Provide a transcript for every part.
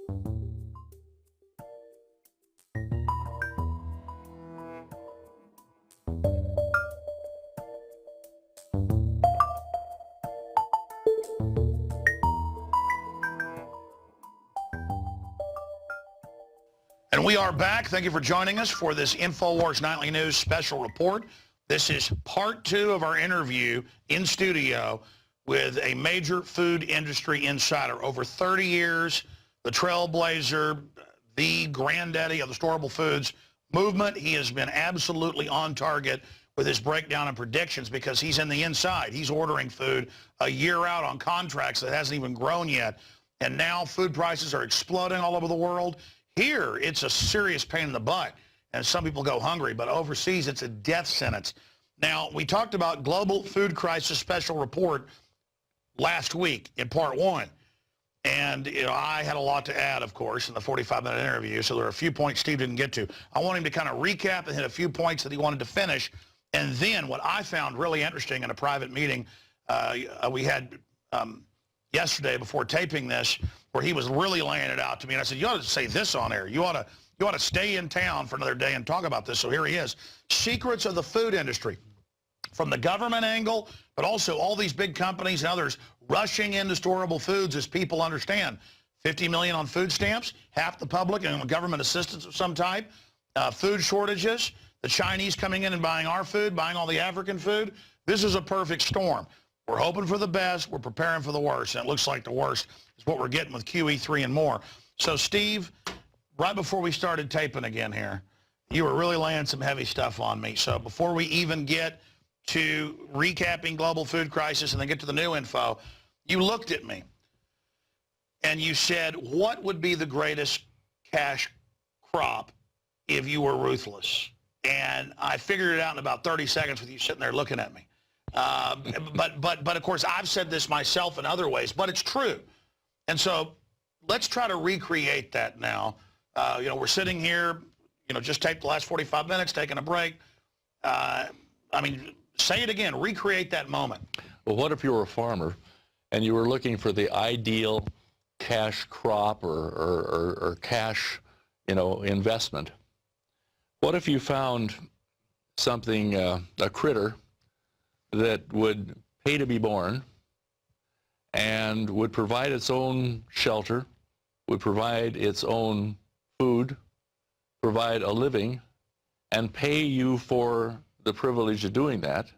And we are back. Thank you for joining us for this InfoWars Nightly News special report. This is part 2 of our interview in studio with a major food industry insider. Over 30 years, the trailblazer, the granddaddy of the storable foods movement. He has been absolutely on target with his breakdown and predictions because he's in the inside. He's ordering food a year out on contracts that hasn't even grown yet. And now food prices are exploding all over the world. Here, it's a serious pain in the butt, and some people go hungry, but overseas, it's a death sentence. Now, we talked about Global Food Crisis Special Report last week in part 1, and I had a lot to add, of course, in the 45-minute interview, so there are a few points Steve didn't get to. I want him to kind of recap and hit a few points that he wanted to finish, and then what I found really interesting in a private meeting we had yesterday before taping this, where he was really laying it out to me, and I said, you ought to say this on air. You ought to stay in town for another day and talk about this. So here he is. Secrets of the food industry, from the government angle, but also all these big companies and others rushing into storable foods, as people understand. 50 million on food stamps, half the public and government assistance of some type, food shortages, the Chinese coming in and buying our food, buying all the African food. This is a perfect storm. We're hoping for the best. We're preparing for the worst. And it looks like the worst is what we're getting with QE3 and more. So, Steve, right before we started taping again here, you were really laying some heavy stuff on me. So before we even get to recapping global food crisis and then get to the new info, you looked at me and you said, what would be the greatest cash crop if you were ruthless? And I figured it out in about 30 seconds with you sitting there looking at me. But of course, I've said this myself in other ways, but it's true. And so let's try to recreate that now. We're sitting here, just taped the last 45 minutes, taking a break. I mean, say it again, recreate that moment. Well, what if you were a farmer and you were looking for the ideal cash crop or cash, investment? What if you found something, a critter that would pay to be born and would provide its own shelter, would provide its own food, provide a living, and pay you for the privilege of doing that.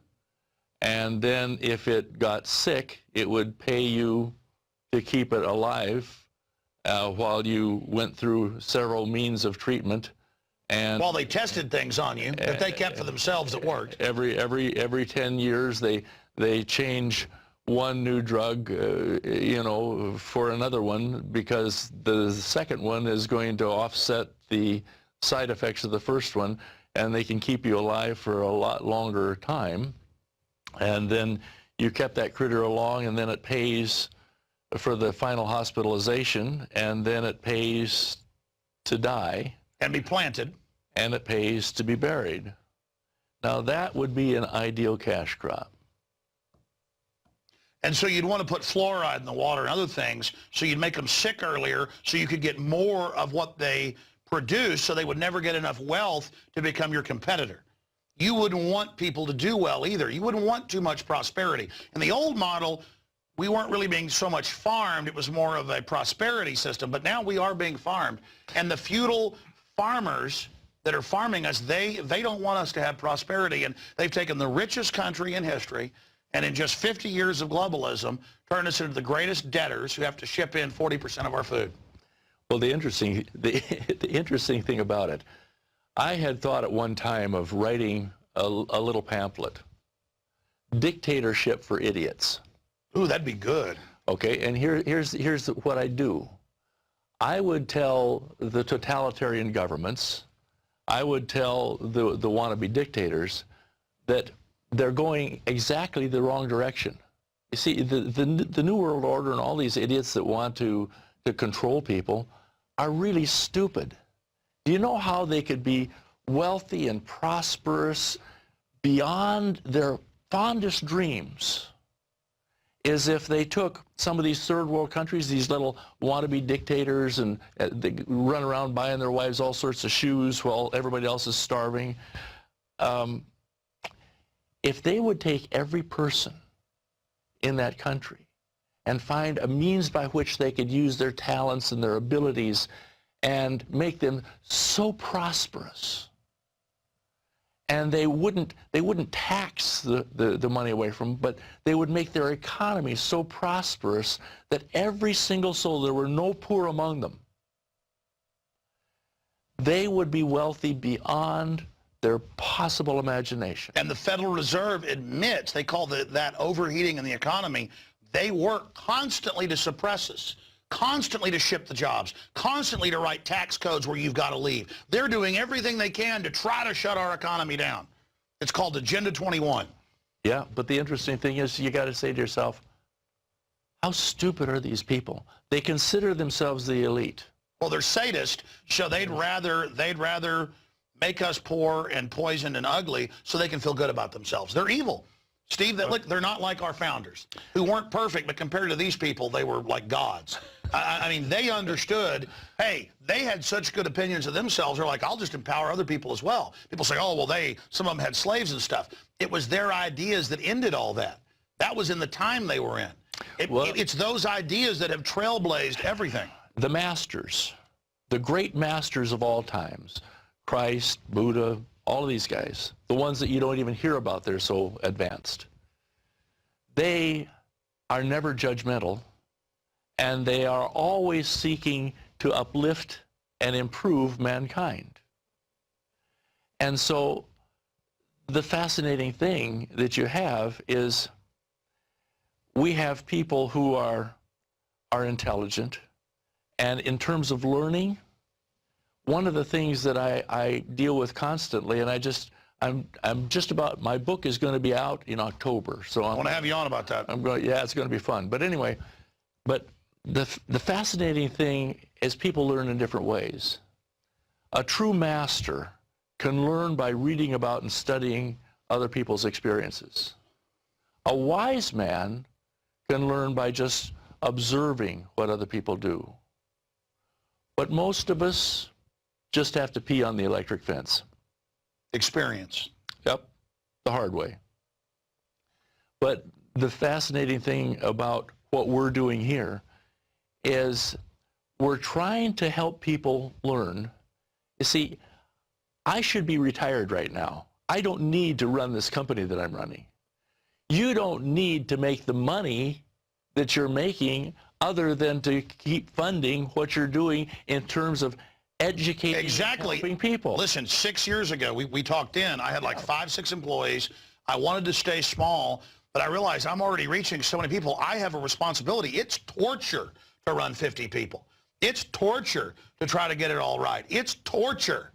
And then if it got sick, it would pay you to keep it alive while you went through several means of treatment. And while they tested things on you that they kept for themselves that worked. Every 10 years they change one new drug, for another one, because the second one is going to offset the side effects of the first one, and they can keep you alive for a lot longer time. And then you kept that critter along, and then it pays for the final hospitalization, and then it pays to die. And be planted. And it pays to be buried. Now that would be an ideal cash crop. And so you'd want to put fluoride in the water and other things, so you'd make them sick earlier, so you could get more of what they produce, so they would never get enough wealth to become your competitor. You wouldn't want people to do well either. You wouldn't want too much prosperity. In the old model, we weren't really being so much farmed. It was more of a prosperity system. But now we are being farmed. And the feudal farmers that are farming us, they don't want us to have prosperity. And they've taken the richest country in history, and in just 50 years of globalism, turned us into the greatest debtors who have to ship in 40% of our food. Well, the interesting thing about it, I had thought at one time of writing a little pamphlet, Dictatorship for Idiots. Ooh, that'd be good. Okay, and here's what I do. I would tell the totalitarian governments, I would tell the wannabe dictators that they're going exactly the wrong direction. You see, the New World Order and all these idiots that want to control people are really stupid. Do you know how they could be wealthy and prosperous beyond their fondest dreams is if they took some of these third world countries, these little wannabe dictators, and they run around buying their wives all sorts of shoes while everybody else is starving. If they would take every person in that country and find a means by which they could use their talents and their abilities and make them so prosperous, and they wouldn't tax the money away from them, but they would make their economy so prosperous that every single soul, there were no poor among them, they would be wealthy beyond their possible imagination. And the Federal Reserve admits, they call that overheating in the economy, they work constantly to suppress us, constantly to ship the jobs, constantly to write tax codes where you've got to leave. They're doing everything they can to try to shut our economy down. It's called Agenda 21. Yeah, but the interesting thing is you got to say to yourself, how stupid are these people? They consider themselves the elite. Well, they're sadists, so they'd rather make us poor and poisoned and ugly so they can feel good about themselves. They're evil. Steve, look, they're not like our founders, who weren't perfect, but compared to these people, they were like gods. I mean, they understood, hey, they had such good opinions of themselves, they're like, I'll just empower other people as well. People say, oh, well, some of them had slaves and stuff. It was their ideas that ended all that. That was in the time they were in. It's those ideas that have trailblazed everything. The masters, the great masters of all times, Christ, Buddha, all of these guys, the ones that you don't even hear about, they're so advanced. They are never judgmental, and they are always seeking to uplift and improve mankind. And so the fascinating thing that you have is we have people who are intelligent, and in terms of learning, one of the things that I deal with constantly, and I'm just about, my book is going to be out in October, so I want to have you on about that. Yeah, it's going to be fun. But anyway, the fascinating thing is people learn in different ways. A true master can learn by reading about and studying other people's experiences. A wise man can learn by just observing what other people do. But most of us just have to pee on the electric fence. Experience. Yep, the hard way. But the fascinating thing about what we're doing here is we're trying to help people learn. You see, I should be retired right now. I don't need to run this company that I'm running. You don't need to make the money that you're making other than to keep funding what you're doing in terms of educating and helping people. Listen, 6 years ago, we talked in. I had like 5, 6 employees. I wanted to stay small, but I realized I'm already reaching so many people. I have a responsibility. It's torture to run 50 people. It's torture to try to get it all right. It's torture.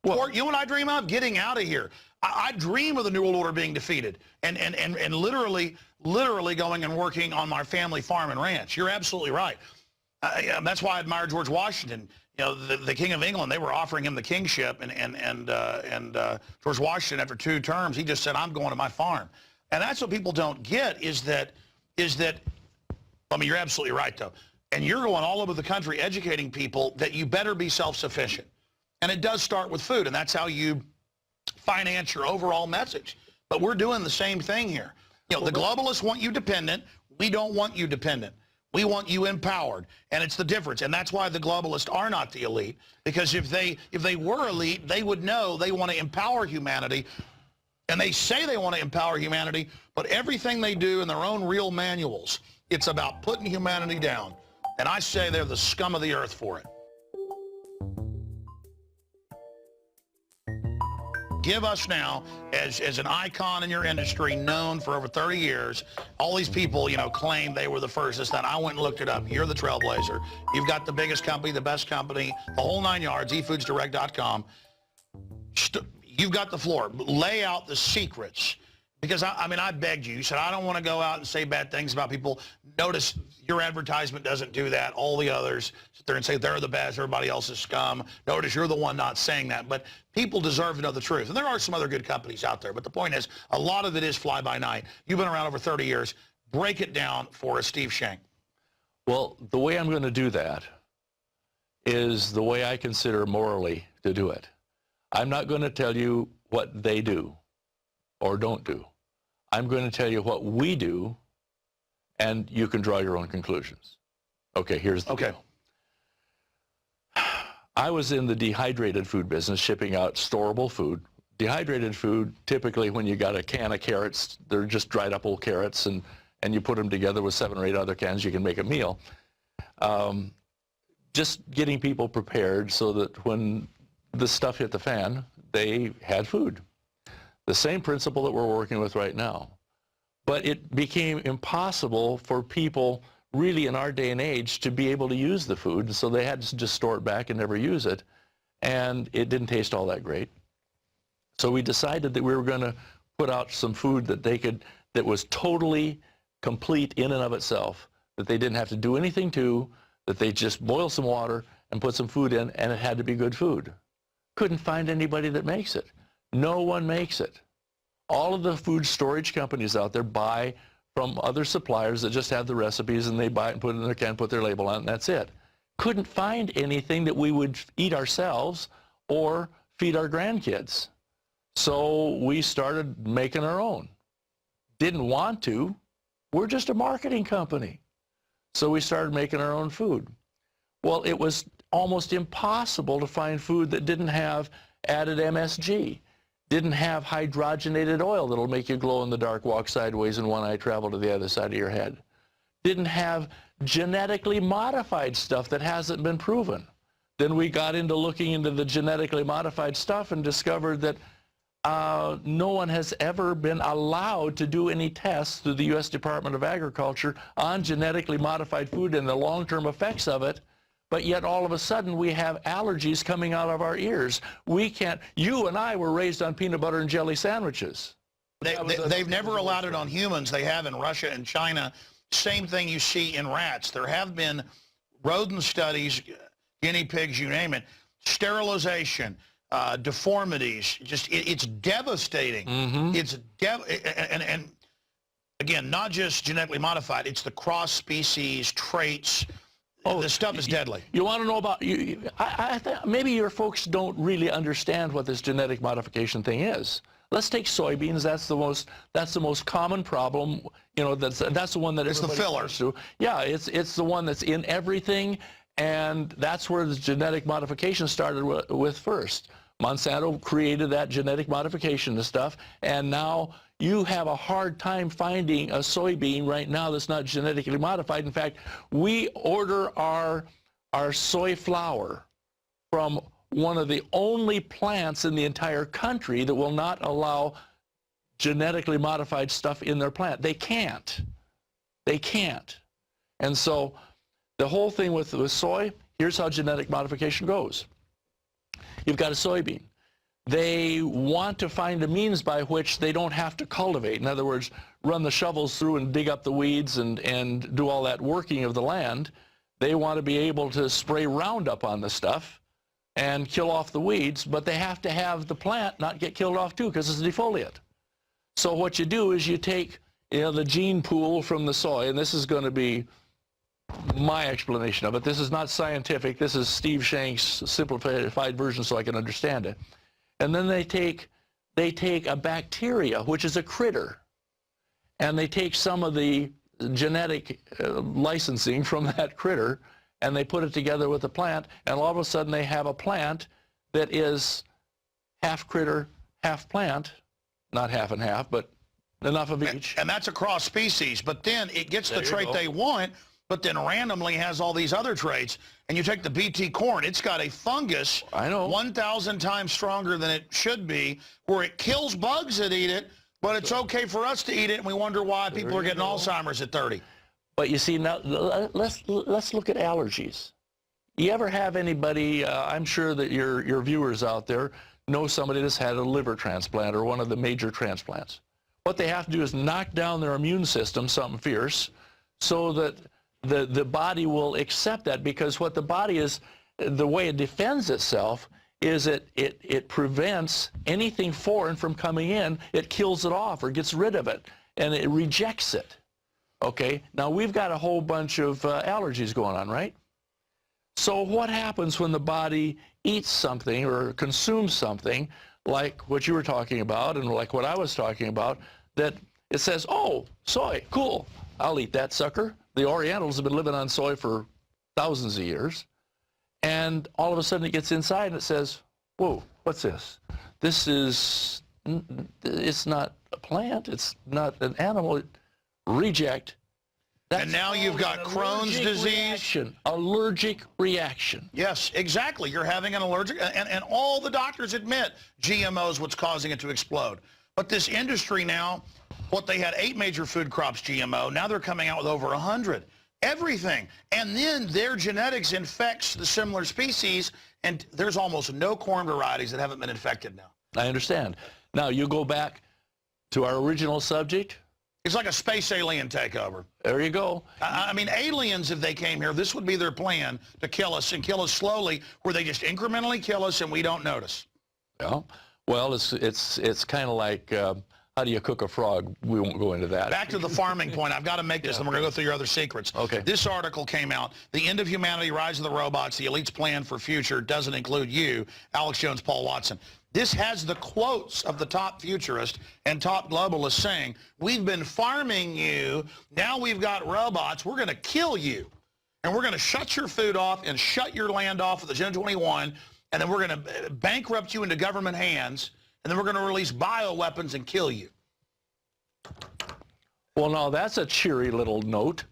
You know what I dream of? Getting out of here. I dream of the New World Order being defeated and literally going and working on my family farm and ranch. You're absolutely right. That's why I admire George Washington. You know, the King of England, they were offering him the kingship, and George Washington, after 2 terms, he just said, I'm going to my farm. And that's what people don't get is that, I mean, you're absolutely right, though. And you're going all over the country educating people that you better be self-sufficient. And it does start with food, and that's how you finance your overall message. But we're doing the same thing here. You know, the globalists want you dependent. We don't want you dependent. We want you empowered, and it's the difference. And that's why the globalists are not the elite, because if they were elite, they would know they want to empower humanity, and they say they want to empower humanity, but everything they do in their own real manuals, it's about putting humanity down. And I say they're the scum of the earth for it. Give us now, as an icon in your industry, known for over 30 years, all these people, you know, claim they were the first, this, that. I went and looked it up. You're the trailblazer. You've got the biggest company, the best company, the whole 9 yards, efoodsdirect.com. You've got the floor. Lay out the secrets. Because, I mean, I begged you. You said, I don't want to go out and say bad things about people. Notice your advertisement doesn't do that. All the others sit there and say they're the best, everybody else is scum. Notice you're the one not saying that. But people deserve to know the truth. And there are some other good companies out there. But the point is, a lot of it is fly-by-night. You've been around over 30 years. Break it down for us, Steve Shenk. Well, the way I'm going to do that is the way I consider morally to do it. I'm not going to tell you what they do or don't do. I'm going to tell you what we do, and you can draw your own conclusions. Okay, here's the deal. I was in the dehydrated food business, shipping out storable food. Dehydrated food, typically when you got a can of carrots, they're just dried up old carrots, and you put them together with 7 or 8 other cans, you can make a meal. Just getting people prepared so that when the stuff hit the fan, they had food. The same principle that we're working with right now. But it became impossible for people really in our day and age to be able to use the food, and so they had to just store it back and never use it, and it didn't taste all that great. So we decided that we were going to put out some food that they could, that was totally complete in and of itself, that they didn't have to do anything to, that they just boil some water and put some food in, and it had to be good food. Couldn't find anybody that makes it. No one makes it. All of the food storage companies out there buy from other suppliers that just have the recipes, and they buy it and put it in their can, put their label on it, and that's it. Couldn't find anything that we would eat ourselves or feed our grandkids. So we started making our own. Didn't want to. We're just a marketing company. So we started making our own food. Well, it was almost impossible to find food that didn't have added MSG, didn't have hydrogenated oil that'll make you glow in the dark, walk sideways, and one eye travel to the other side of your head. Didn't have genetically modified stuff that hasn't been proven. Then we got into looking into the genetically modified stuff and discovered that no one has ever been allowed to do any tests through the U.S. Department of Agriculture on genetically modified food and the long-term effects of it. But yet all of a sudden we have allergies coming out of our ears. We can't, you and I were raised on peanut butter and jelly sandwiches. They've never allowed it on humans. They have in Russia and China. Same thing you see in rats. There have been rodent studies, guinea pigs, you name it, sterilization, deformities. Just it's devastating. It's and again, not just genetically modified. It's the cross species traits. Oh, this stuff is deadly. You want to know about, I think maybe your folks don't really understand what this genetic modification thing is. Let's take soybeans. That's the most common problem. You know, that's the one that it's the fillers. To. Yeah, it's the one that's in everything, and that's where the genetic modification started with first. Monsanto created that genetic modification and stuff, and now you have a hard time finding a soybean right now that's not genetically modified. In fact, we order our soy flour from one of the only plants in the entire country that will not allow genetically modified stuff in their plant. They can't. They can't. And so the whole thing with soy, here's how genetic modification goes. You've got a soybean. They want to find a means by which they don't have to cultivate. In other words, run the shovels through and dig up the weeds and do all that working of the land. They want to be able to spray Roundup on the stuff and kill off the weeds, but they have to have the plant not get killed off too because it's defoliate. So what you do is you take the gene pool from the soy, and this is going to be my explanation of it. This is not scientific. This is Steve Shenk's simplified version so I can understand it. And then they take a bacteria, which is a critter, and they take some of the genetic licensing from that critter, and they put it together with the plant, and all of a sudden they have a plant that is half critter, half plant, not half and half, but enough of each. And that's a cross species, but then it gets the trait they want, but then randomly has all these other traits. And you take the BT corn, it's got a fungus 1,000 times stronger than it should be, where it kills bugs that eat it, but it's okay for us to eat it, and we wonder why people are getting Alzheimer's at 30. But you see, now let's look at allergies. You ever have anybody, I'm sure that your viewers out there know somebody that's had a liver transplant or one of the major transplants. What they have to do is knock down their immune system, something fierce, so that the body will accept that, because what the body is, the way it defends itself is it prevents anything foreign from coming in. It kills it off or gets rid of it, and it rejects it. Okay, now we've got a whole bunch of allergies going on, right? So what happens when the body eats something or consumes something like what you were talking about and like what I was talking about, that it says, oh, soy, cool, I'll eat that sucker. The Orientals have been living on soy for thousands of years. And all of a sudden it gets inside and it says, whoa, what's this? This is, it's not a plant, it's not an animal. Reject. That's and now you've got Crohn's disease. Allergic reaction. Yes, exactly. You're having an allergic, and all the doctors admit GMO is what's causing it to explode. But this industry now, what they had 8 major food crops GMO, now they're coming out with over 100. Everything. And then their genetics infects the similar species, and there's almost no corn varieties that haven't been infected now. I understand. Now you go back to our original subject. It's like a space alien takeover. There you go. I mean, aliens, if they came here, this would be their plan, to kill us and kill us slowly, where they just incrementally kill us and we don't notice. Yeah. Well, it's kind of like, how do you cook a frog? We won't go into that. Back to the farming point. I've got to make this, and we're going to go through your other secrets. Okay. This article came out, The End of Humanity, Rise of the Robots, the Elite's Plan for Future doesn't include you, Alex Jones, Paul Watson. This has the quotes of the top futurists and top globalists saying, we've been farming you, now we've got robots, we're going to kill you. And we're going to shut your food off and shut your land off with Agenda 21, and then we're going to bankrupt you into government hands, and then we're going to release bioweapons and kill you. Well, now that's a cheery little note.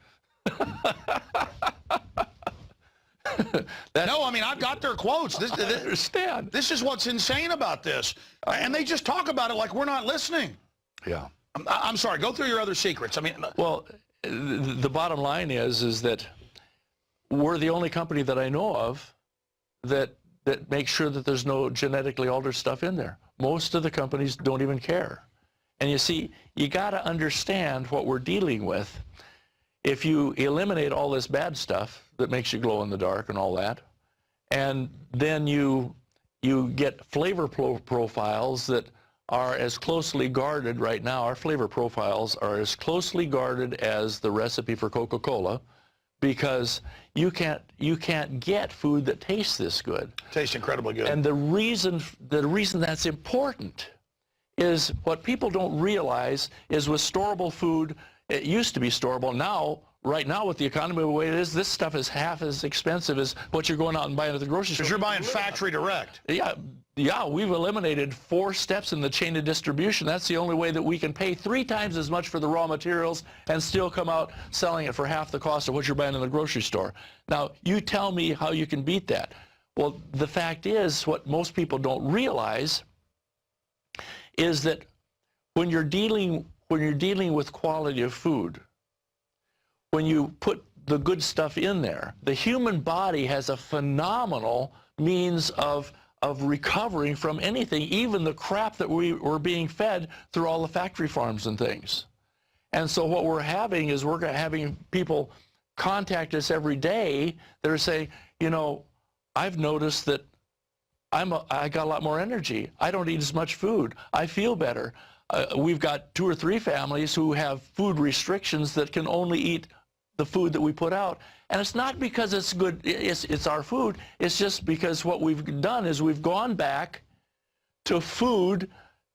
No, I mean, I've got their quotes. I understand. This is what's insane about this. And they just talk about it like we're not listening. Yeah. I'm sorry, go through your other secrets. I mean, well, the bottom line is that we're the only company that I know of that makes sure that there's no genetically altered stuff in there. Most of the companies don't even care. And you see, you got to understand what we're dealing with. If you eliminate all this bad stuff that makes you glow in the dark and all that, and then you get flavor profiles that are as closely guarded right now, our flavor profiles are as closely guarded as the recipe for Coca-Cola, because you can't get food that tastes this good. Tastes incredibly good. And the reason that's important is what people don't realize is with storable food, it used to be storable. Now, right now, with the economy the way it is, this stuff is half as expensive as what you're going out and buying at the grocery store. Because you're buying factory direct. Yeah, we've eliminated 4 steps in the chain of distribution. That's the only way that we can pay 3 times as much for the raw materials and still come out selling it for half the cost of what you're buying in the grocery store. Now, you tell me how you can beat that. Well, the fact is, what most people don't realize is that when you're dealing with quality of food, when you put the good stuff in there, the human body has a phenomenal means of recovering from anything, even the crap that we're being fed through all the factory farms and things. And so what we're having is we're having people contact us every day that are saying, you know, I've noticed that I got a lot more energy. I don't eat as much food. I feel better. We've got 2 or 3 families who have food restrictions that can only eat the food that we put out. And it's not because it's good, it's our food. It's just because what we've done is we've gone back to food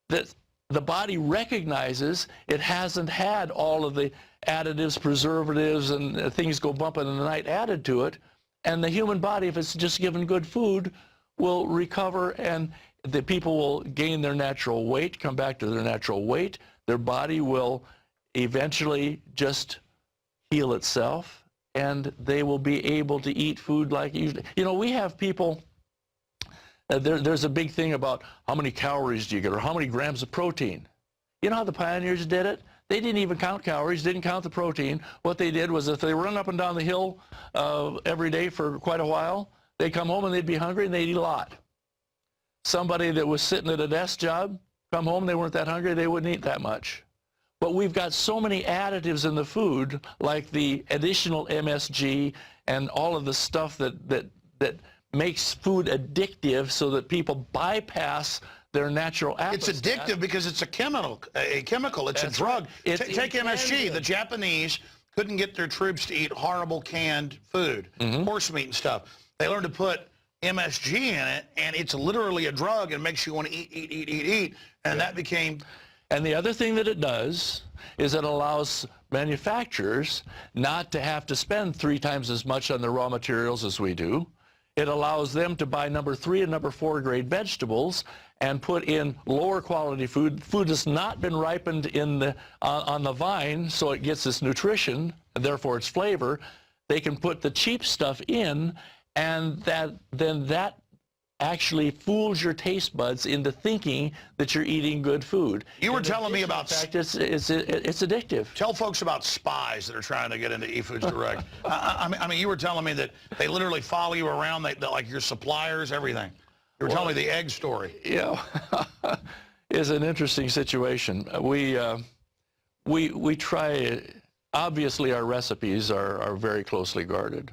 that the body recognizes it hasn't had all of the additives, preservatives, and things go bumping in the night added to it. And the human body, if it's just given good food, will recover, and the people will gain their natural weight, come back to their natural weight. Their body will eventually just heal itself, and they will be able to eat food like usually. You know, we have people, there's a big thing about how many calories do you get or how many grams of protein. You know how the pioneers did it? They didn't even count calories, didn't count the protein. What they did was if they run up and down the hill every day for quite a while, they'd come home and they'd be hungry and they'd eat a lot. Somebody that was sitting at a desk job, come home, they weren't that hungry, they wouldn't eat that much. But we've got so many additives in the food, like the additional MSG and all of the stuff that makes food addictive so that people bypass their natural appetite. It's addictive because it's a chemical. It's a drug. Take MSG. The Japanese couldn't get their troops to eat horrible canned food, horse meat and stuff. They learned to put MSG in it, and it's literally a drug and makes you want to eat, and that became... And the other thing that it does is it allows manufacturers not to have to spend 3 times as much on the raw materials as we do. It allows them to buy number 3 and number 4 grade vegetables and put in lower quality food. Food has not been ripened in the, on the vine, so it gets its nutrition, and therefore its flavor. They can put the cheap stuff in, and then that actually fools your taste buds into thinking that you're eating good food. You were telling me about... In fact, it's addictive. Tell folks about spies that are trying to get into eFoods Direct. I mean, you were telling me that they literally follow you around, like your suppliers, everything. You were telling me the egg story. Yeah, it's an interesting situation. We try, obviously our recipes are very closely guarded.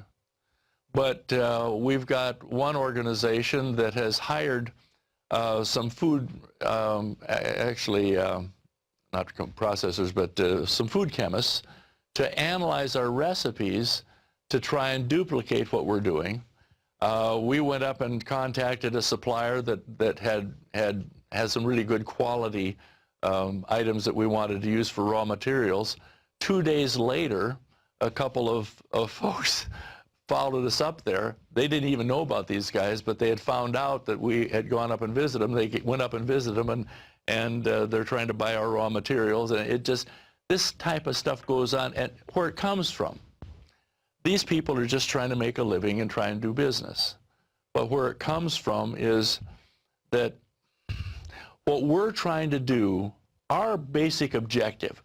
But we've got one organization that has hired some food, actually, not processors, but some food chemists to analyze our recipes to try and duplicate what we're doing. We went up and contacted a supplier that had some really good quality items that we wanted to use for raw materials. 2 days later, a couple of folks followed us up there. They didn't even know about these guys, but they had found out that we had gone up and visited them. They went up and visited them, and they're trying to buy our raw materials. And it just, this type of stuff goes on, and where it comes from. These people are just trying to make a living and try and do business. But where it comes from is that what we're trying to do, our basic objective,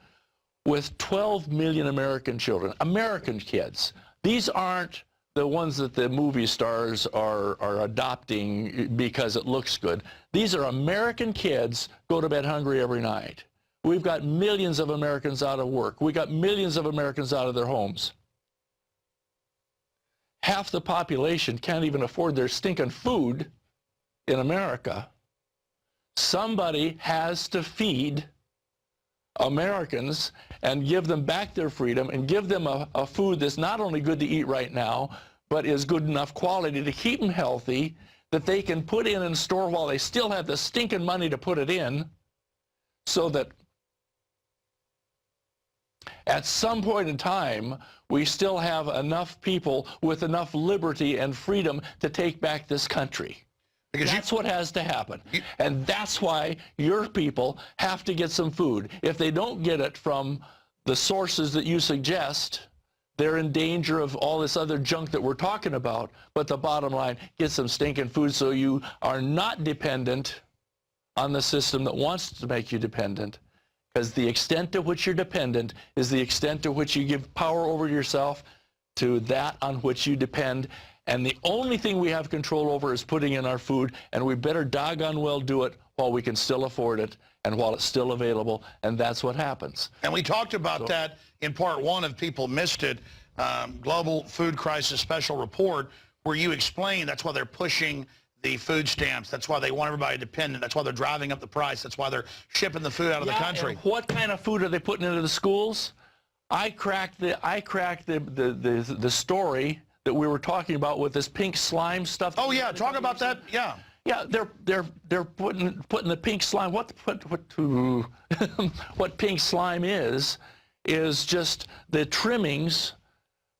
with 12 million American children, American kids, these aren't the ones that the movie stars are adopting because it looks good. These are American kids go to bed hungry every night. We've got millions of Americans out of work. We've got millions of Americans out of their homes. Half the population can't even afford their stinking food in America. Somebody has to feed Americans and give them back their freedom and give them a food that's not only good to eat right now, but is good enough quality to keep them healthy, that they can put in and store while they still have the stinking money to put it in, so that at some point in time, we still have enough people with enough liberty and freedom to take back this country. Because that's what has to happen. And that's why your people have to get some food. If they don't get it from the sources that you suggest, they're in danger of all this other junk that we're talking about. But the bottom line, get some stinking food so you are not dependent on the system that wants to make you dependent. Because the extent to which you're dependent is the extent to which you give power over yourself to that on which you depend. And the only thing we have control over is putting in our food, and we better doggone well do it while we can still afford it and while it's still available, and that's what happens. And we talked about that in part 1, if people missed it, Global Food Crisis Special Report, where you explain that's why they're pushing the food stamps. That's why they want everybody dependent. That's why they're driving up the price. That's why they're shipping the food out of the country. And what kind of food are they putting into the schools? I cracked the story that we were talking about with this pink slime stuff. Oh yeah, talk about that. Yeah. Yeah, they're putting the pink slime. What pink slime is just the trimmings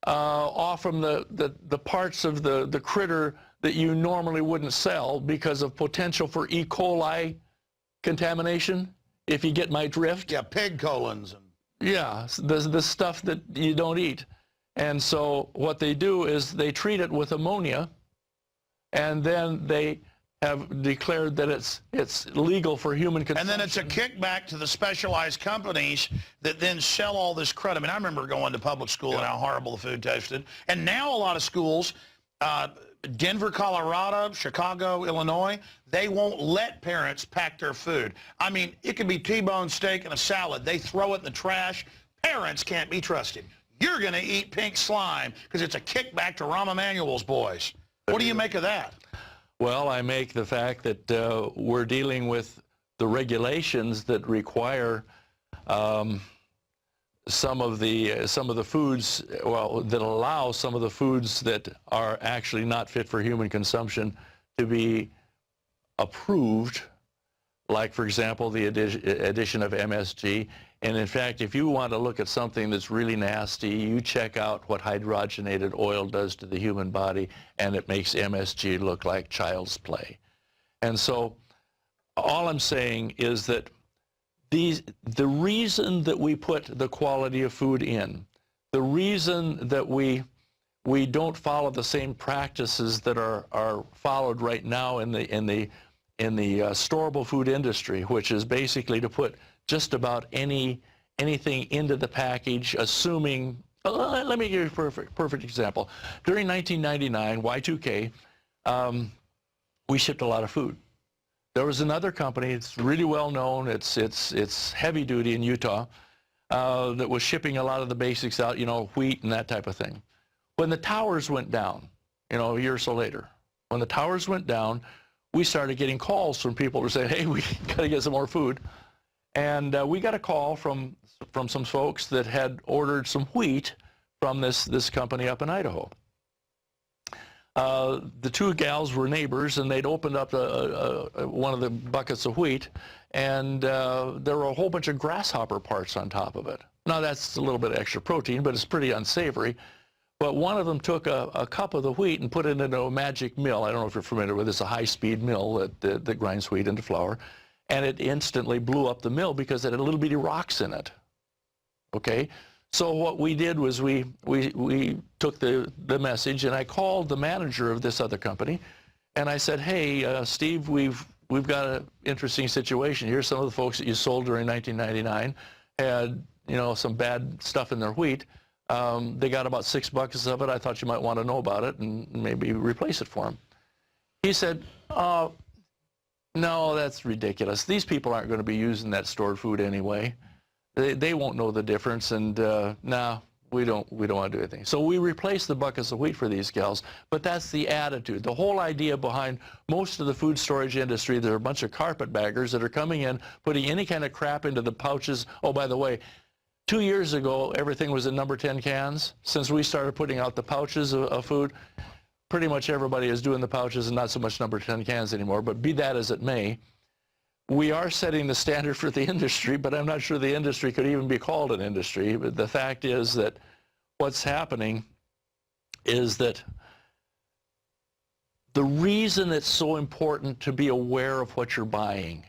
off from the parts of the critter that you normally wouldn't sell because of potential for E. coli contamination. If you get my drift. Yeah, pig colons. Yeah, the stuff that you don't eat. And so what they do is they treat it with ammonia, and then they have declared that it's legal for human consumption. And then it's a kickback to the specialized companies that then sell all this crud. I mean, I remember going to public school and how horrible the food tasted. And now a lot of schools, Denver, Colorado, Chicago, Illinois, they won't let parents pack their food. I mean, it could be T-bone steak and a salad. They throw it in the trash. Parents can't be trusted. You're going to eat pink slime because it's a kickback to Rahm Emanuel's boys. What do you make of that? Well, I make the fact that we're dealing with the regulations that require some of the foods, well, that allow some of the foods that are actually not fit for human consumption to be approved, like, for example, the addition of MSG. And in fact, if you want to look at something that's really nasty, you check out what hydrogenated oil does to the human body, and it makes MSG look like child's play. And so all I'm saying is that the reason that we put the quality of food in, the reason that we don't follow the same practices that are followed right now in the storable food industry, which is basically to put just about anything into the package, assuming, let me give you a perfect example. During 1999, Y2K, we shipped a lot of food. There was another company, it's really well known, it's heavy duty in Utah, that was shipping a lot of the basics out, wheat and that type of thing. When the towers went down, a year or so later, when the towers went down, we started getting calls from people who say, hey, we got to get some more food. And we got a call from some folks that had ordered some wheat from this company up in Idaho. The two gals were neighbors, and they'd opened up one of the buckets of wheat, and there were a whole bunch of grasshopper parts on top of it. Now, that's a little bit of extra protein, but it's pretty unsavory. But one of them took a cup of the wheat and put it into a magic mill. I don't know if you're familiar with this, a high-speed mill that grinds wheat into flour. And it instantly blew up the mill because it had little bitty rocks in it. Okay? So what we did was we took the message, and I called the manager of this other company, and I said, hey, Steve, we've got an interesting situation. Here's some of the folks that you sold during 1999 had, some bad stuff in their wheat. They got about 6 buckets of it. I thought you might want to know about it and maybe replace it for them. He said, no, that's ridiculous. These people aren't going to be using that stored food anyway. They won't know the difference, and no, we don't want to do anything. So we replaced the buckets of wheat for these gals, but that's the attitude. The whole idea behind most of the food storage industry, there are a bunch of carpetbaggers that are coming in, putting any kind of crap into the pouches. Oh, by the way, 2 years ago, everything was in number 10 cans. Since we started putting out the pouches of food, pretty much everybody is doing the pouches and not so much number 10 cans anymore, but be that as it may, we are setting the standard for the industry, but I'm not sure the industry could even be called an industry. But the fact is that what's happening is that the reason it's so important to be aware of what you're buying,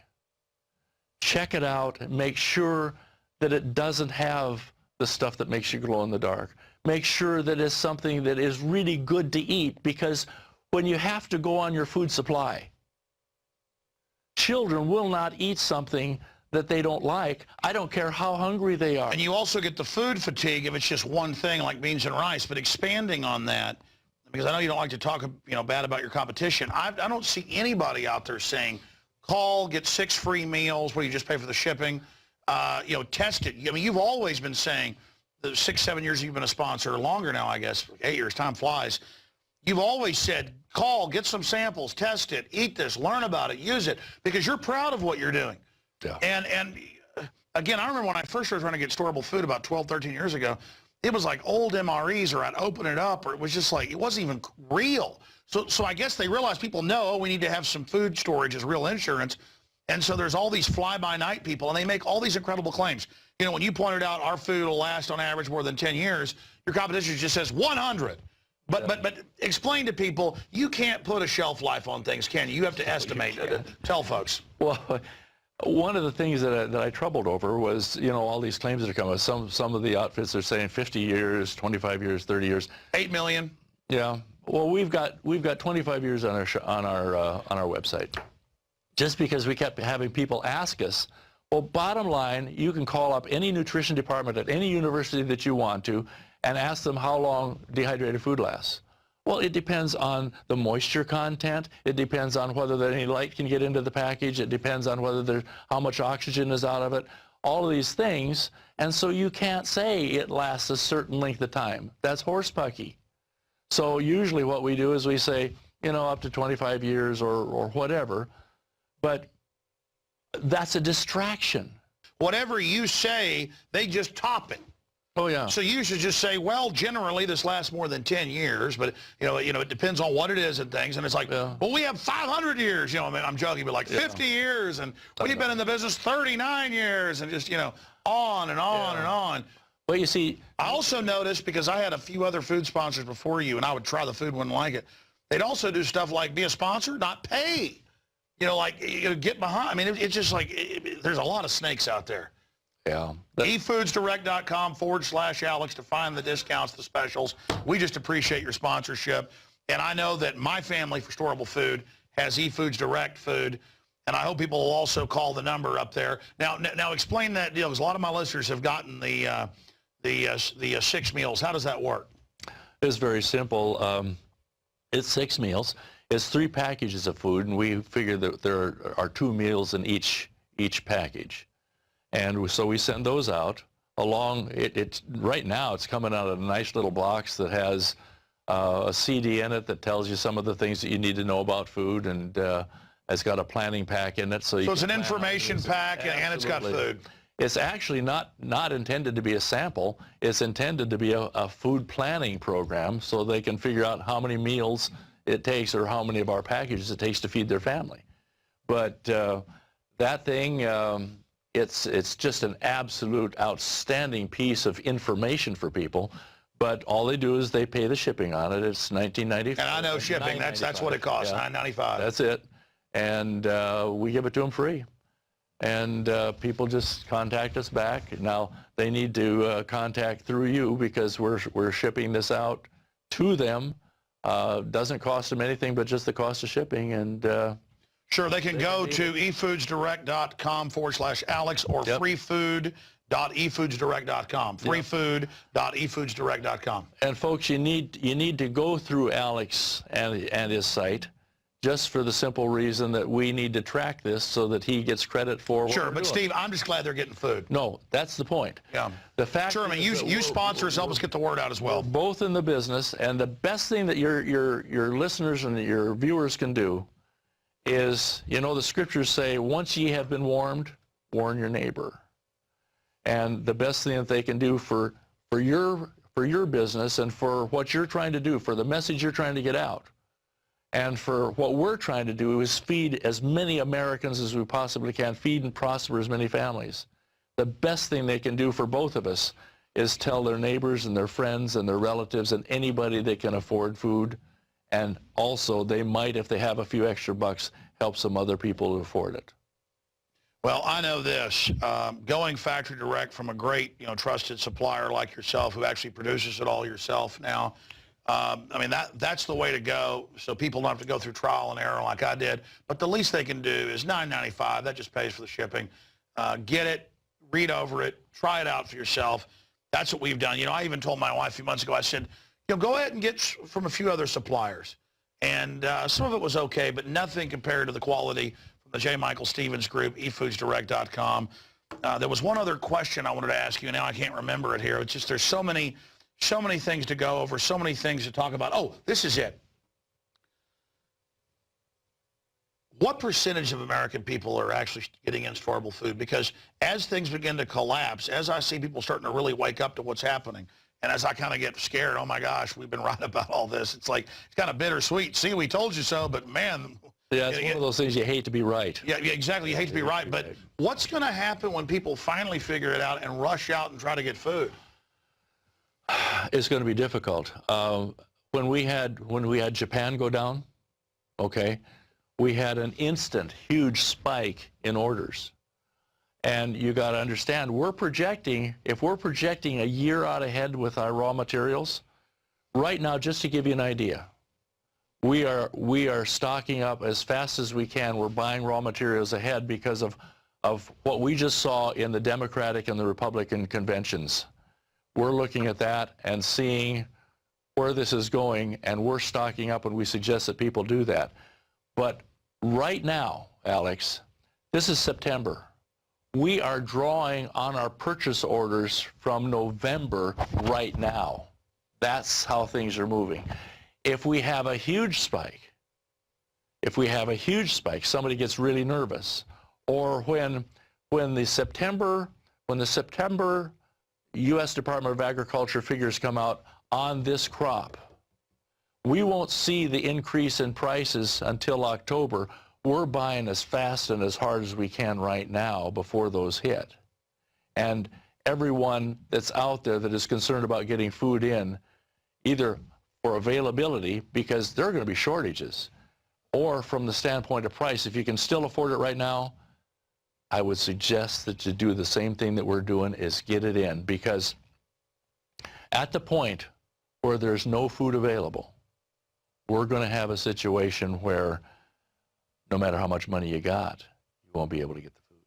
check it out and make sure that it doesn't have the stuff that makes you glow in the dark. Make sure that it's something that is really good to eat, because when you have to go on your food supply, children will not eat something that they don't like. I don't care how hungry they are. And you also get the food fatigue if it's just one thing like beans and rice. But expanding on that, because I know you don't like to talk bad about your competition, I don't see anybody out there saying, call, get 6 free meals where you just pay for the shipping. Test it. I mean, you've always been saying, the 6-7 years you've been a sponsor, or longer now, I guess, 8 years, time flies. You've always said, call, get some samples, test it, eat this, learn about it, use it, because you're proud of what you're doing. Yeah. And again, I remember when I first started trying to get storable food about 12, 13 years ago, it was like old MREs, or I'd open it up, or it was just like, it wasn't even real. So I guess they realized people know we need to have some food storage as real insurance. And so there's all these fly-by-night people, and they make all these incredible claims. When you pointed out our food will last on average more than 10 years, your competition just says 100. But explain to people, you can't put a shelf life on things, can you? You have to estimate. Tell folks. Well, one of the things that I troubled over was, all these claims that are coming. Some of the outfits are saying 50 years, 25 years, 30 years. 8 million. Yeah. Well, we've got 25 years on our website. Just because we kept having people ask us, well, bottom line, you can call up any nutrition department at any university that you want to and ask them how long dehydrated food lasts. Well, it depends on the moisture content. It depends on whether any light can get into the package. It depends on how much oxygen is out of it. All of these things. And so you can't say it lasts a certain length of time. That's horsepucky. So usually what we do is we say, up to 25 years or whatever. But that's a distraction. Whatever you say, they just top it. Oh, yeah. So you should just say, well, generally this lasts more than 10 years, but it depends on what it is and things. And it's like, Yeah. well, we have 500 years. I mean, I'm joking, but like 50 years, and we've been in the business 39 years, and just on and on and on. Well, you see, I also noticed, because I had a few other food sponsors before you, and I would try the food, wouldn't like it. They'd also do stuff like be a sponsor, not pay. Get behind. I mean, it's just like there's a lot of snakes out there. yeah. efoodsdirect.com/Alex to find the discounts, the specials. We just appreciate your sponsorship. And I know that my family for storable food has eFoods Direct food, and I hope people will also call the number up there. Now explain that deal, because a lot of my listeners have gotten the 6 meals. How does that work? It's very simple. It's 6 meals. It's 3 packages of food, and we figure that there are 2 meals in each package. And so we send those out along. Right now it's coming out of a nice little box that has a CD in it that tells you some of the things that you need to know about food, and it's got a planning pack in it. So it's an information pack, and it's got food. It's actually not intended to be a sample. It's intended to be a food planning program, so they can figure out how many meals it takes, or how many of our packages it takes to feed their family. But that thing, it's just an absolute outstanding piece of information for people. But all they do is they pay the shipping on it. It's $19.95. And I know shipping. That's what it costs. Yeah. $9.95. That's it. And we give it to them free. And people just contact us back. Now they need to contact through you, because we're shipping this out to them. Doesn't cost them anything but just the cost of shipping. And sure, they can go to efoodsdirect.com/Alex or freefood.efoodsdirect.com. Freefood.efoodsdirect.com. And folks, you need to go through Alex and his site, just for the simple reason that we need to track this so that he gets credit for what Sure, we're but doing. Steve, I'm just glad they're getting food. No, that's the point. Yeah. The fact sure, I mean, you sponsors help us get the word out as well. We're both in the business, and the best thing that your listeners and your viewers can do is, the scriptures say, once ye have been warned, warn your neighbor. And the best thing that they can do for your business, and for what you're trying to do, for the message you're trying to get out, and for what we're trying to do, is feed as many Americans as we possibly can, feed and prosper as many families. The best thing they can do for both of us is tell their neighbors and their friends and their relatives and anybody that can afford food. And also, they might, if they have a few extra bucks, help some other people to afford it. Well, I know this, going factory direct from a great, trusted supplier like yourself, who actually produces it all yourself now, I mean, that's the way to go, so people don't have to go through trial and error like I did. But the least they can do is $9.95. That just pays for the shipping. Get it, read over it, try it out for yourself. That's what we've done. I even told my wife a few months ago, I said, go ahead and get from a few other suppliers. And some of it was okay, but nothing compared to the quality from the J. Michael Stevens Group, efoodsdirect.com. There was one other question I wanted to ask you, and now I can't remember it here. It's just there's so many things to go over, so many things to talk about. Oh, this is it. What percentage of American people are actually getting in storable food? Because as things begin to collapse, as I see people starting to really wake up to what's happening, and as I kind of get scared, oh my gosh, we've been right about all this. It's like, it's kind of bittersweet. See, we told you so, but man. Yeah, it's one of those things you hate to be right. Yeah, exactly. You hate to be right. But what's going to happen when people finally figure it out and rush out and try to get food? It's going to be difficult. When we had Japan go down, okay, we had an instant huge spike in orders. And you got to understand, if we're projecting a year out ahead with our raw materials, right now, just to give you an idea, we are stocking up as fast as we can. We're buying raw materials ahead because of what we just saw in the Democratic and the Republican conventions. We're looking at that and seeing where this is going, and we're stocking up, and we suggest that people do that. But right now, Alex, this is September. We are drawing on our purchase orders from November right now. That's how things are moving. If we have a huge spike, somebody gets really nervous, or when the September U.S. Department of Agriculture figures come out on this crop, we won't see the increase in prices until October. We're buying as fast and as hard as we can right now before those hit. And everyone that's out there that is concerned about getting food in, either for availability, because there are going to be shortages, or from the standpoint of price, if you can still afford it right now, I would suggest that you do the same thing that we're doing, is get it in, because at the point where there's no food available, we're going to have a situation where no matter how much money you got, you won't be able to get the food.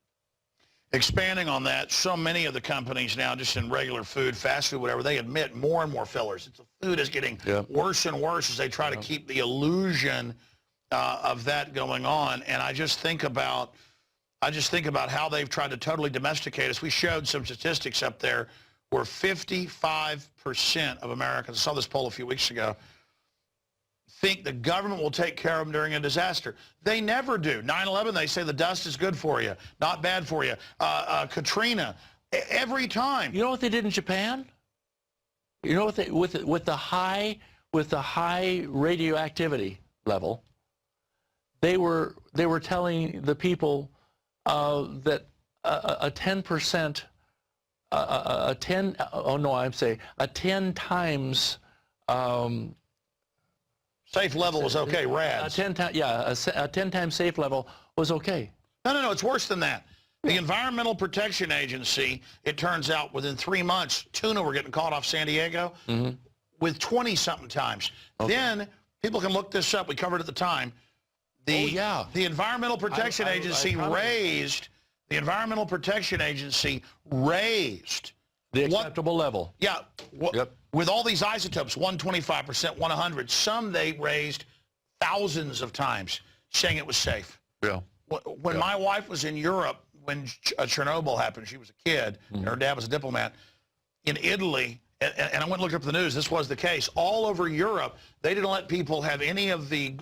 Expanding on that, so many of the companies now, just in regular food, fast food, whatever, they admit more and more fillers. The food is getting worse and worse as they try to keep the illusion of that going on. And I just think about how they've tried to totally domesticate us. We showed some statistics up there where 55% of Americans, I saw this poll a few weeks ago, think the government will take care of them during a disaster. They never do. 9/11, they say the dust is good for you, not bad for you. Katrina, every time. You know what they did in Japan? You know what they, with the high radioactivity level, they were telling the people that a 10%, a 10 times safe level was okay, RADS. A 10 times safe level was okay. No, it's worse than that. The Environmental Protection Agency, it turns out within 3 months, tuna were getting caught off San Diego with 20-something times. Okay. Then, people can look this up, we covered it at the time, the Environmental Protection Agency raised the acceptable level. Yeah. With all these isotopes, 125%, 100, some they raised thousands of times saying it was safe. Yeah. When my wife was in Europe, when Chernobyl happened, she was a kid, and her dad was a diplomat, in Italy, and I went and looked up the news, this was the case, all over Europe, they didn't let people have any of the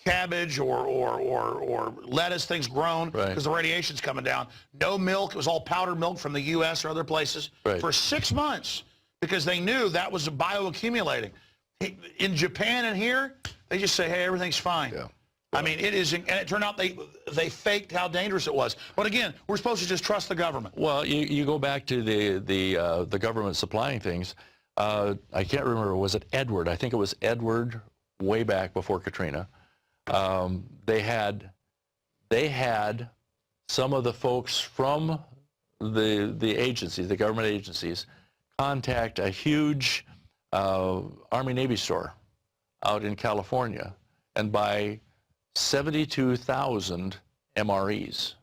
cabbage or lettuce, things grown, because the radiation's coming down. No milk, it was all powdered milk from the U.S. or other places for 6 months, because they knew that was bioaccumulating. In Japan and here, they just say, hey, everything's fine. Yeah. I mean, it is, and it turned out they faked how dangerous it was. But again, we're supposed to just trust the government. Well, you go back to the government supplying things. I can't remember, was it Edward? I think it was Edward way back before Katrina. They had some of the folks from the agencies, the government agencies, contact a huge Army Navy store out in California and buy 72,000 MREs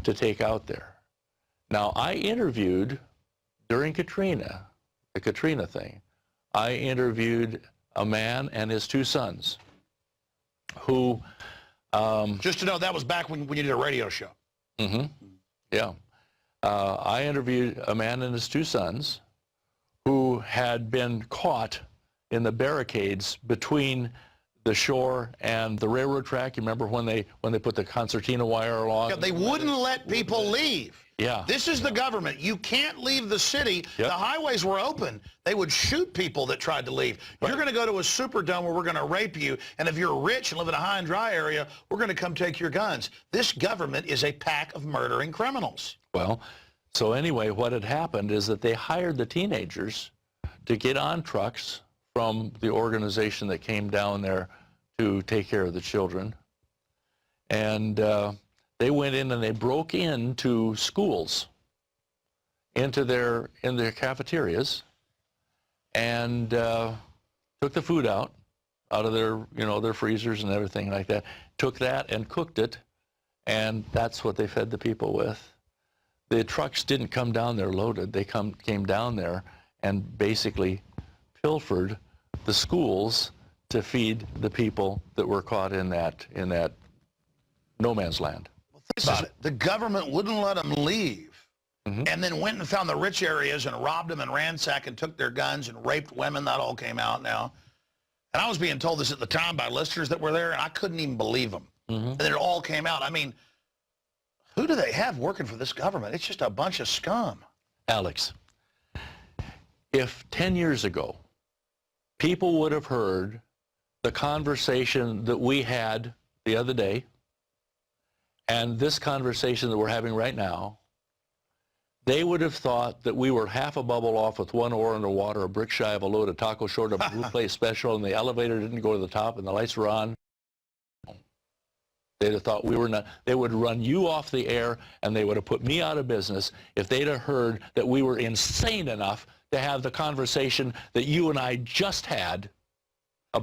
to take out there. Now, I interviewed during Katrina, the Katrina thing, I interviewed a man and his 2 sons who... just to know, that was back when you did a radio show. Yeah. I interviewed a man and his 2 sons who had been caught in the barricades between the shore and the railroad track. You remember when they put the concertina wire along? Yeah, they wouldn't let people leave. Yeah. This is the government. You can't leave the city. Yep. The highways were open. They would shoot people that tried to leave. You're going to go to a Superdome where we're going to rape you, and if you're rich and live in a high and dry area, we're going to come take your guns. This government is a pack of murdering criminals. Well, so anyway, what had happened is that they hired the teenagers to get on trucks from the organization that came down there to take care of the children. And they went in and they broke into schools, in their cafeterias, and took the food out of their, their freezers and everything like that, took that and cooked it, and that's what they fed the people with. The trucks didn't come down there loaded. They came down there and basically pilfered the schools to feed the people that were caught in that no man's land. Well, think about it. The government wouldn't let them leave, and then went and found the rich areas and robbed them and ransacked and took their guns and raped women. That all came out now. And I was being told this at the time by listeners that were there, and I couldn't even believe them. And then it all came out. I mean, who do they have working for this government? It's just a bunch of scum. Alex, if 10 years ago, people would have heard the conversation that we had the other day and this conversation that we're having right now, they would have thought that we were half a bubble off with one oar in the water, a brick shy of a load, a taco short of a blue plate special, and the elevator didn't go to the top and the lights were on. They'd have thought we were not. They would run you off the air, and they would have put me out of business if they'd have heard that we were insane enough to have the conversation that you and I just had.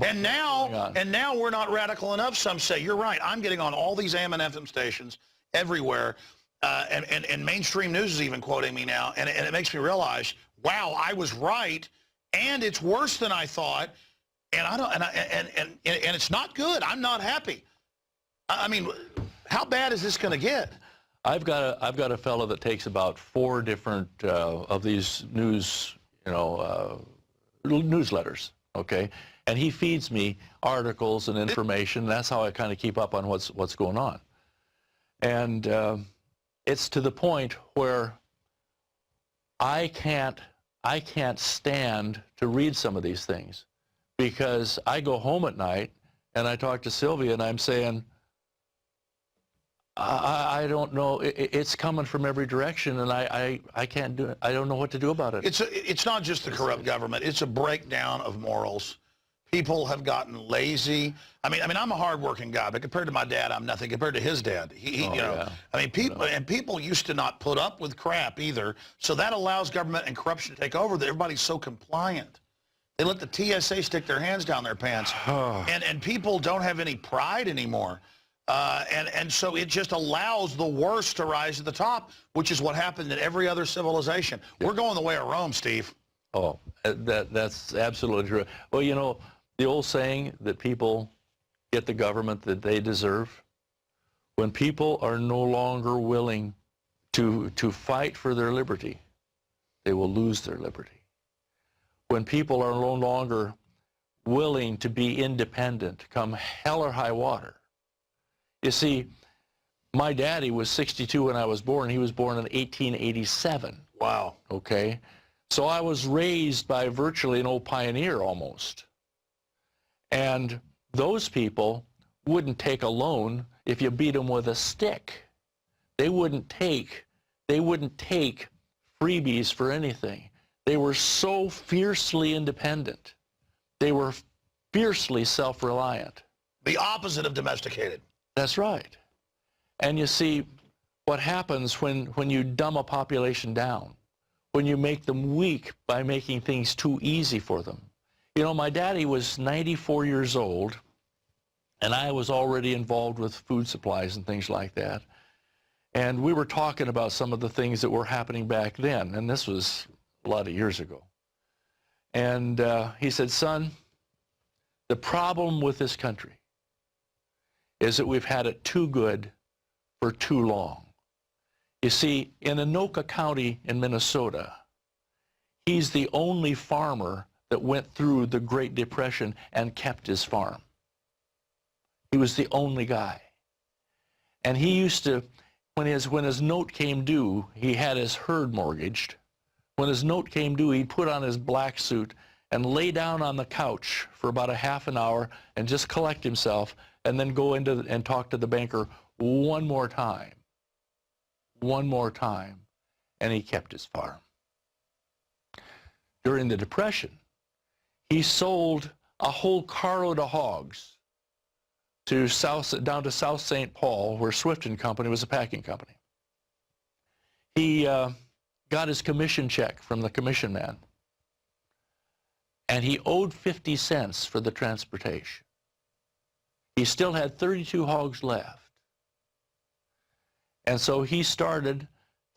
And now we're not radical enough, some say. You're right. I'm getting on all these AM and FM stations everywhere, and mainstream news is even quoting me now, and it makes me realize, wow, I was right, and it's worse than I thought, and and it's not good. I'm not happy. I mean, how bad is this going to get? I've got a fellow that takes about 4 different of these news, newsletters, okay, and he feeds me articles and information. That's how I kind of keep up on what's going on, and it's to the point where I can't stand to read some of these things, because I go home at night and I talk to Sylvia and I'm saying, I don't know. It's coming from every direction, and I can't do it. I don't know what to do about it. It's not just the corrupt government. It's a breakdown of morals. People have gotten lazy. I mean, I'm a hardworking guy, but compared to my dad, I'm nothing. Compared to his dad, Yeah. I mean, people used to not put up with crap either. So that allows government and corruption to take over. That everybody's so compliant. They let the TSA stick their hands down their pants, and people don't have any pride anymore. And so it just allows the worst to rise to the top, which is what happened in every other civilization. We're going the way of Rome, Steve. Oh, that's absolutely true. Well, the old saying that people get the government that they deserve, when people are no longer willing to fight for their liberty, they will lose their liberty. When people are no longer willing to be independent, come hell or high water. You see, my daddy was 62 when I was born. He was born in 1887. Wow. Okay? So I was raised by virtually an old pioneer almost. And those people wouldn't take a loan if you beat them with a stick. They wouldn't take freebies for anything. They were so fiercely independent. They were fiercely self-reliant. The opposite of domesticated. That's right. And you see, what happens when you dumb a population down, when you make them weak by making things too easy for them. My daddy was 94 years old, and I was already involved with food supplies and things like that. And we were talking about some of the things that were happening back then, and this was a lot of years ago. And he said, son, the problem with this country is that we've had it too good for too long. You see, in Anoka County in Minnesota, he's the only farmer that went through the Great Depression and kept his farm. He was the only guy. And he used to, when his note came due, he had his herd mortgaged. When his note came due, he'd put on his black suit and lay down on the couch for about a half an hour and just collect himself, and then go into and talk to the banker one more time, and he kept his farm. During the Depression, he sold a whole carload of hogs down to South St. Paul, where Swift & Company was a packing company. He got his commission check from the commission man, and he owed 50 cents for the transportation. He still had 32 hogs left. And so he started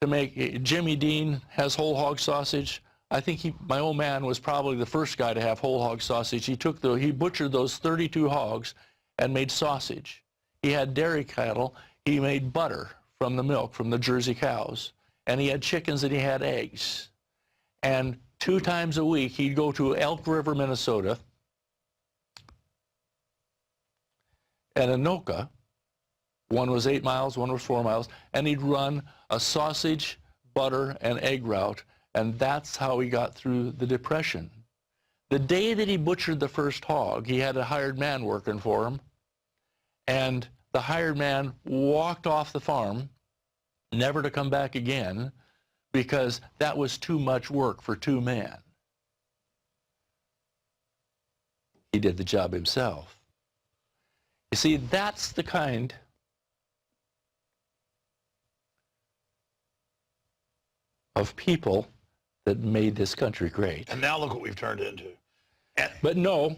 to make, Jimmy Dean has whole hog sausage. I think my old man was probably the first guy to have whole hog sausage. He butchered those 32 hogs and made sausage. He had dairy cattle. He made butter from the milk, from the Jersey cows. And he had chickens and he had eggs. And 2 times a week, he'd go to Elk River, Minnesota, and Anoka. One was 8 miles, one was 4 miles, and he'd run a sausage, butter, and egg route And that's how he got through the Depression. The day that he butchered the first hog, he had a hired man working for him, and the hired man walked off the farm, never to come back again, because that was too much work for two men. He did the job himself. You see, that's the kind of people that made this country great. And now look what we've turned into. But no.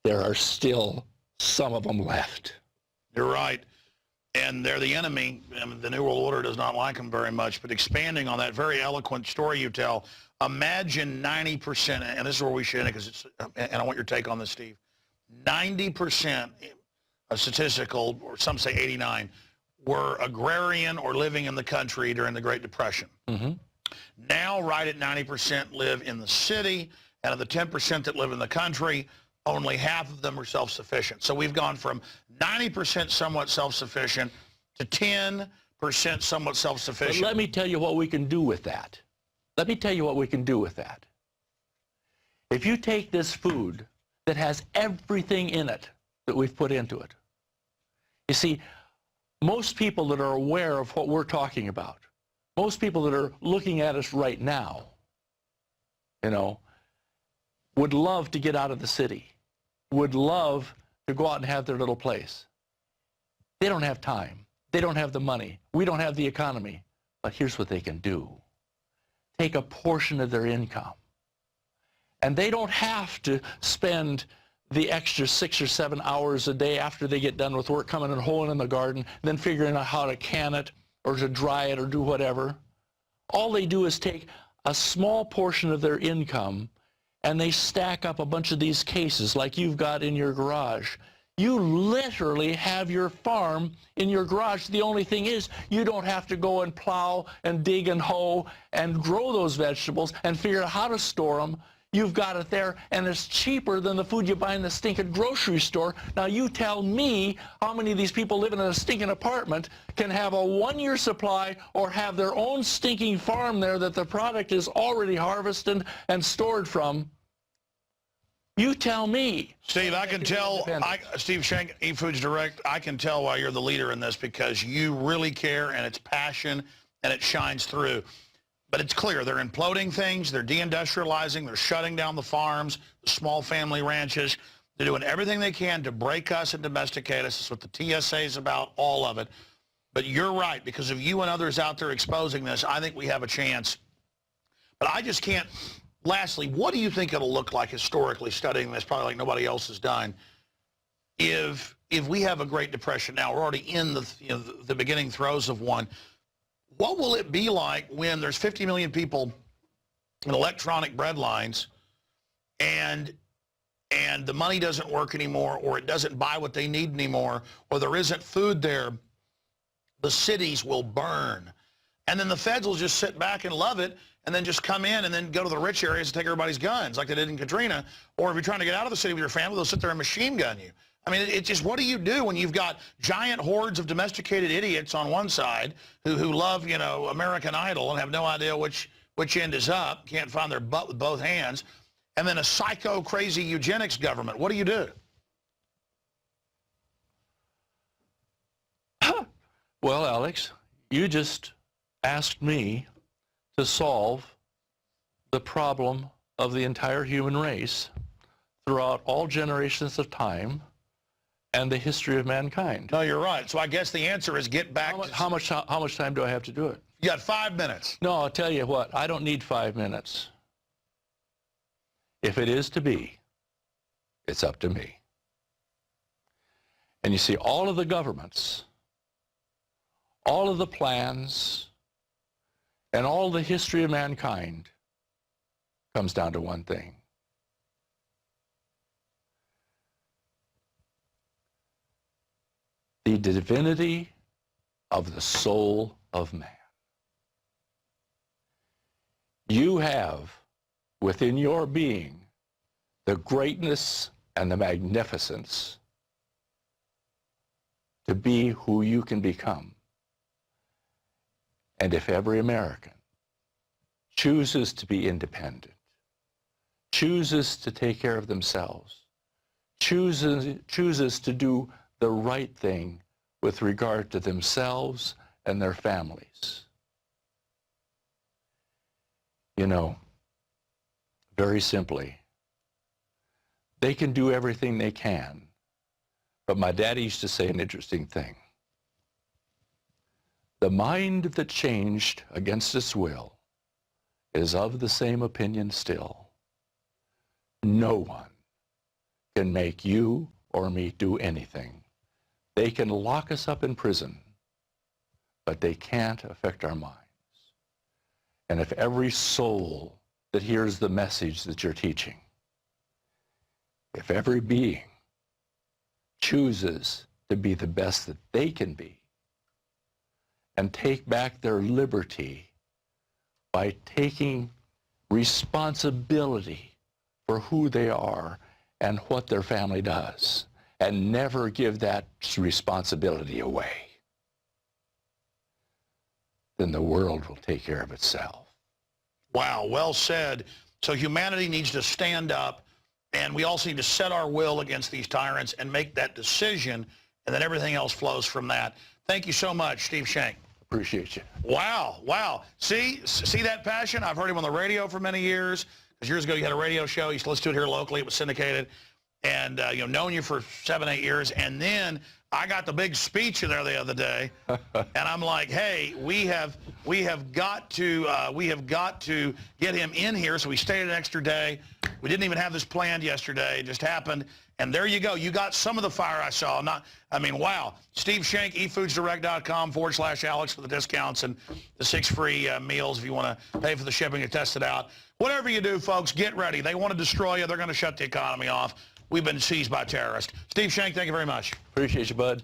There are still some of them left. You're right. And they're the enemy. The New World Order does not like them very much. But expanding on that very eloquent story you tell, imagine 90%, and this is where we should end it, because it's, and I want your take on this, Steve. 90% statistical, or some say 89, were agrarian or living in the country during the Great Depression. Mm-hmm. Now, right at 90% live in the city, and of the 10% that live in the country, only half of them are self-sufficient. So we've gone from 90% somewhat self-sufficient to 10% somewhat self-sufficient. But let me tell you what we can do with that. Let me tell you what we can do with that. If you take this food that has everything in it that we've put into it, you see, most people that are aware of what we're talking about, most people that are looking at us right now, would love to get out of the city, would love to go out and have their little place. They don't have time. They don't have the money. We don't have the economy. But here's what they can do. Take a portion of their income. And they don't have to spend the extra 6 or 7 hours a day after they get done with work coming and hoeing in the garden, then figuring out how to can it or to dry it or do whatever. All they do is take a small portion of their income and they stack up a bunch of these cases like you've got in your garage. You literally have your farm in your garage. The only thing is you don't have to go and plow and dig and hoe and grow those vegetables and figure out how to store them. You've got it there, and it's cheaper than the food you buy in the stinking grocery store. Now you tell me how many of these people living in a stinking apartment can have a one-year supply or have their own stinking farm there that the product is already harvested and stored from. You tell me. Steve, I can tell, Steve Shenk, eFoods Direct, I can tell why you're the leader in this, because you really care, and it's passion, and it shines through. But it's clear, they're imploding things, they're deindustrializing, they're shutting down the farms, the small family ranches. They're doing everything they can to break us and domesticate us. That's what the TSA is about, all of it. But you're right, because of you and others out there exposing this, I think we have a chance. But I just can't. Lastly, what do you think it'll look like historically, studying this, probably like nobody else has done, if we have a Great Depression now, we're already in the beginning throes of one. What will it be like when there's 50 million people in electronic bread lines and the money doesn't work anymore, or it doesn't buy what they need anymore, or there isn't food there? The cities will burn. And then the feds will just sit back and love it, and then just come in and then go to the rich areas and take everybody's guns like they did in Katrina. Or if you're trying to get out of the city with your family, they'll sit there and machine gun you. I mean, it's just, what do you do when you've got giant hordes of domesticated idiots on one side who love, American Idol and have no idea which end is up, can't find their butt with both hands, and then a psycho, crazy eugenics government? What do you do? Well, Alex, you just asked me to solve the problem of the entire human race throughout all generations of time and the history of mankind. No, you're right. So I guess the answer is get back to... How much time do I have to do it? You got 5 minutes. No, I'll tell you what, I don't need 5 minutes. If it is to be, it's up to me. And you see, all of the governments, all of the plans, and all the history of mankind comes down to one thing. The divinity of the soul of man. You have within your being the greatness and the magnificence to be who you can become. And if every American chooses to be independent, chooses to take care of themselves, chooses to do the right thing with regard to themselves and their families. You know, very simply, they can do everything they can, but my daddy used to say an interesting thing. The mind that changed against its will is of the same opinion still. No one can make you or me do anything. They can lock us up in prison, but they can't affect our minds. And if every soul that hears the message that you're teaching, if every being chooses to be the best that they can be and take back their liberty by taking responsibility for who they are and what their family does, and never give that responsibility away, then the world will take care of itself. Wow, well said. So humanity needs to stand up, and we also need to set our will against these tyrants and make that decision, and then everything else flows from that. Thank you so much, Steve Shenk. Appreciate you. Wow, wow. See that passion? I've heard him on the radio for many years. Because years ago, you had a radio show. You used to listen to it here locally. It was syndicated. And, known you for 7, 8 years. And then I got the big speech in there the other day. And I'm like, hey, we have got to get him in here. So we stayed an extra day. We didn't even have this planned yesterday. It just happened. And there you go. You got some of the fire I saw. Wow. Steve Shenk, efoodsdirect.com/Alex for the discounts and the 6 free meals if you want to pay for the shipping and test it out. Whatever you do, folks, get ready. They want to destroy you. They're going to shut the economy off. We've been seized by terrorists. Steve Shenk, thank you very much. Appreciate you, bud.